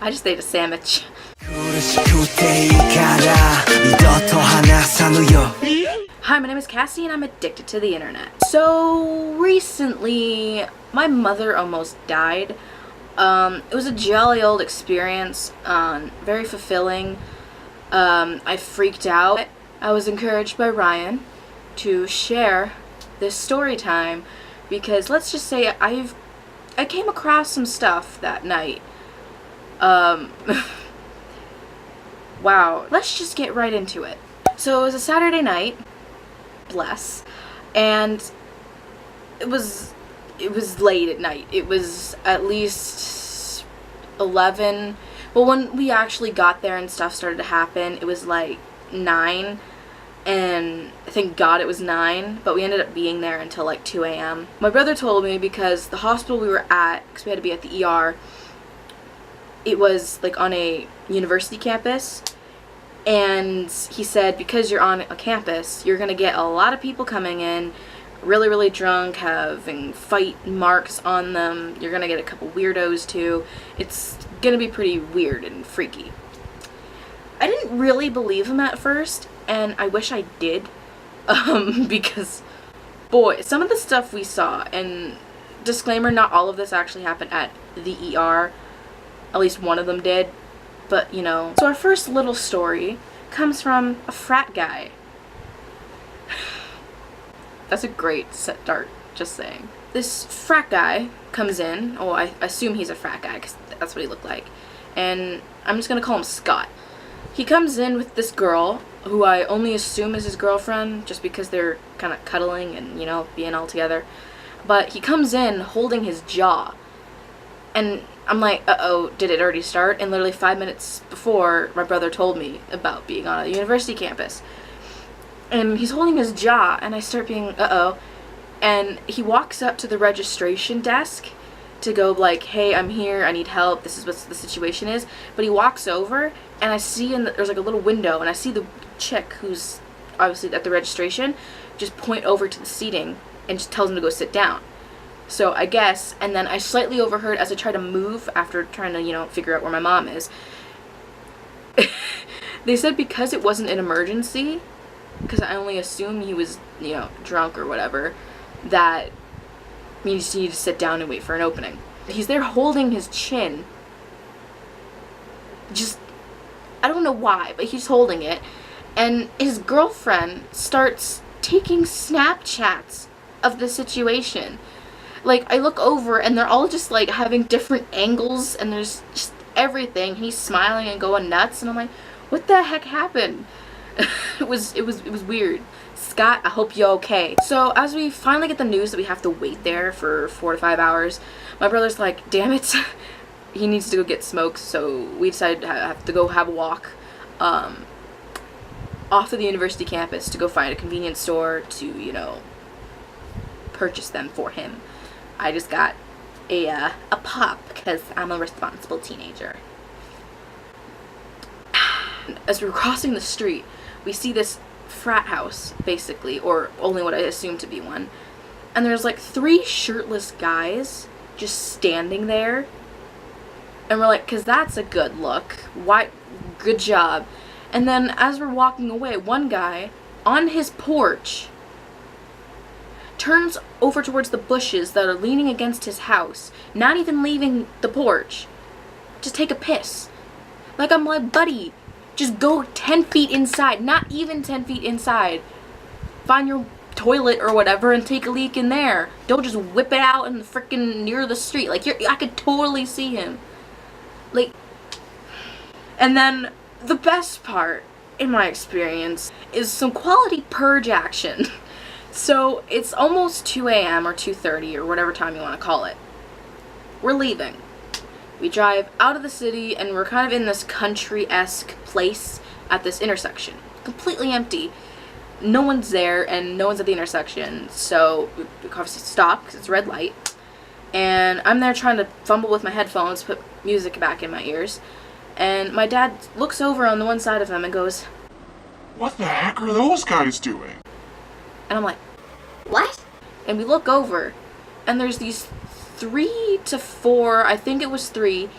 I just ate a sandwich. Hi, my name is Cassie and I'm addicted to the internet. So recently, my mother almost died. It was a jolly old experience, very fulfilling. I freaked out. I was encouraged by Ryan to share this story time because let's just say I came across some stuff that night. Wow, let's just get right into it. So it was a Saturday night, bless, and it was late at night. It was at least 11. Well, when we actually got there and stuff started to happen, it was like 9, and thank God it was 9, but we ended up being there until like 2 a.m. My brother told me because the hospital we were at, because we had to be at the ER, it was like on a university campus, and he said because you're on a campus, you're gonna get a lot of people coming in really, really drunk, having fight marks on them. You're gonna get a couple weirdos too. It's gonna be pretty weird and freaky. I didn't really believe him at first, and I wish I did, because, boy, some of the stuff we saw, and disclaimer, not all of this actually happened at the ER, at least one of them did, but, you know. So our first little story comes from a frat guy. That's a great start, just saying. This frat guy comes in. Oh, I assume he's a frat guy because that's what he looked like. And I'm just going to call him Scott. He comes in with this girl who I only assume is his girlfriend just because they're kind of cuddling and, you know, being all together. But he comes in holding his jaw. And I'm like, uh-oh, did it already start? And literally 5 minutes before, my brother told me about being on a university campus. And he's holding his jaw, and I start being, uh-oh. And he walks up to the registration desk to go like, hey, I'm here, I need help, this is what the situation is. But he walks over, and I see there's like a little window, and I see the chick who's obviously at the registration just point over to the seating and just tells him to go sit down. So I guess, and then I slightly overheard as I try to move after trying to, you know, figure out where my mom is. They said because it wasn't an emergency, because I only assume he was, you know, drunk or whatever, that you just need to sit down and wait for an opening. He's there holding his chin. Just, I don't know why, but he's holding it. And his girlfriend starts taking Snapchats of the situation. Like, I look over and they're all just like having different angles and there's just everything. He's smiling and going nuts and I'm like, what the heck happened? It was weird. Scott, I hope you're okay. So as we finally get the news that we have to wait there for 4 to 5 hours, my brother's like, damn it, he needs to go get smokes. So we decided to have to go have a walk off of the university campus to go find a convenience store to, you know, purchase them for him. I just got a pop because I'm a responsible teenager. As we're crossing the street, we see this frat house, basically, or only what I assume to be one. And there's like 3 shirtless guys just standing there. And we're like, because that's a good look. Why? Good job. And then as we're walking away, one guy on his porch turns over towards the bushes that are leaning against his house, not even leaving the porch, just take a piss. Like, I'm like, buddy, just go 10 feet inside, not even 10 feet inside. Find your toilet or whatever and take a leak in there. Don't just whip it out in the frickin' near the street. Like, I could totally see him. Like, and then the best part, in my experience, is some quality purge action. So it's almost 2 a.m. or 2:30 or whatever time you want to call it. We're leaving. We drive out of the city and we're kind of in this country-esque place at this intersection. Completely empty. No one's there and no one's at the intersection. So we obviously stop because it's red light. And I'm there trying to fumble with my headphones, put music back in my ears. And my dad looks over on the one side of him and goes, "What the heck are those guys doing?" And I'm like, what? And we look over, and there's these 3 to 4, I think it was 3,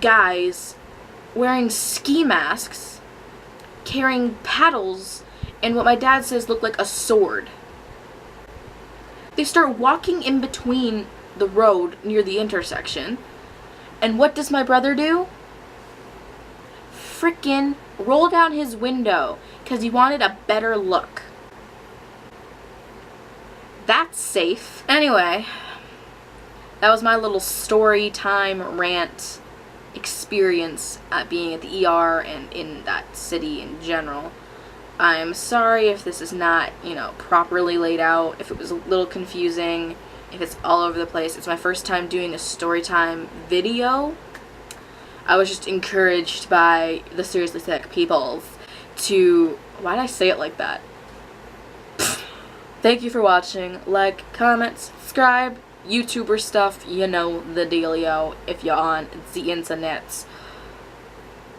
guys wearing ski masks, carrying paddles, and what my dad says looked like a sword. They start walking in between the road near the intersection. And what does my brother do? Frickin' roll down his window because he wanted a better look. That's safe. Anyway, that was my little story time rant experience at being at the ER and in that city in general. I'm sorry if this is not, properly laid out, if it was a little confusing, if it's all over the place. It's my first time doing a Storytime video. I was just encouraged by the Seriously Sick peoples to... Why did I say it like that? Thank you for watching. Like, comment, subscribe, YouTuber stuff, you know the dealio if you're on the internets.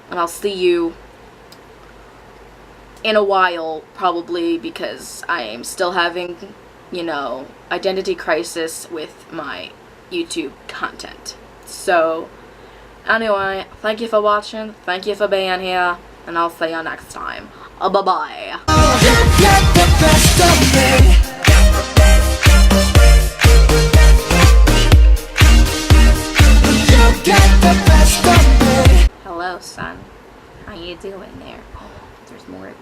And I'll see you in a while, probably, because I am still having, identity crisis with my YouTube content. So, anyway, thank you for watching, thank you for being here, and I'll see you next time. Bye-bye. Hello, son. How you doing there? Oh, there's more of you.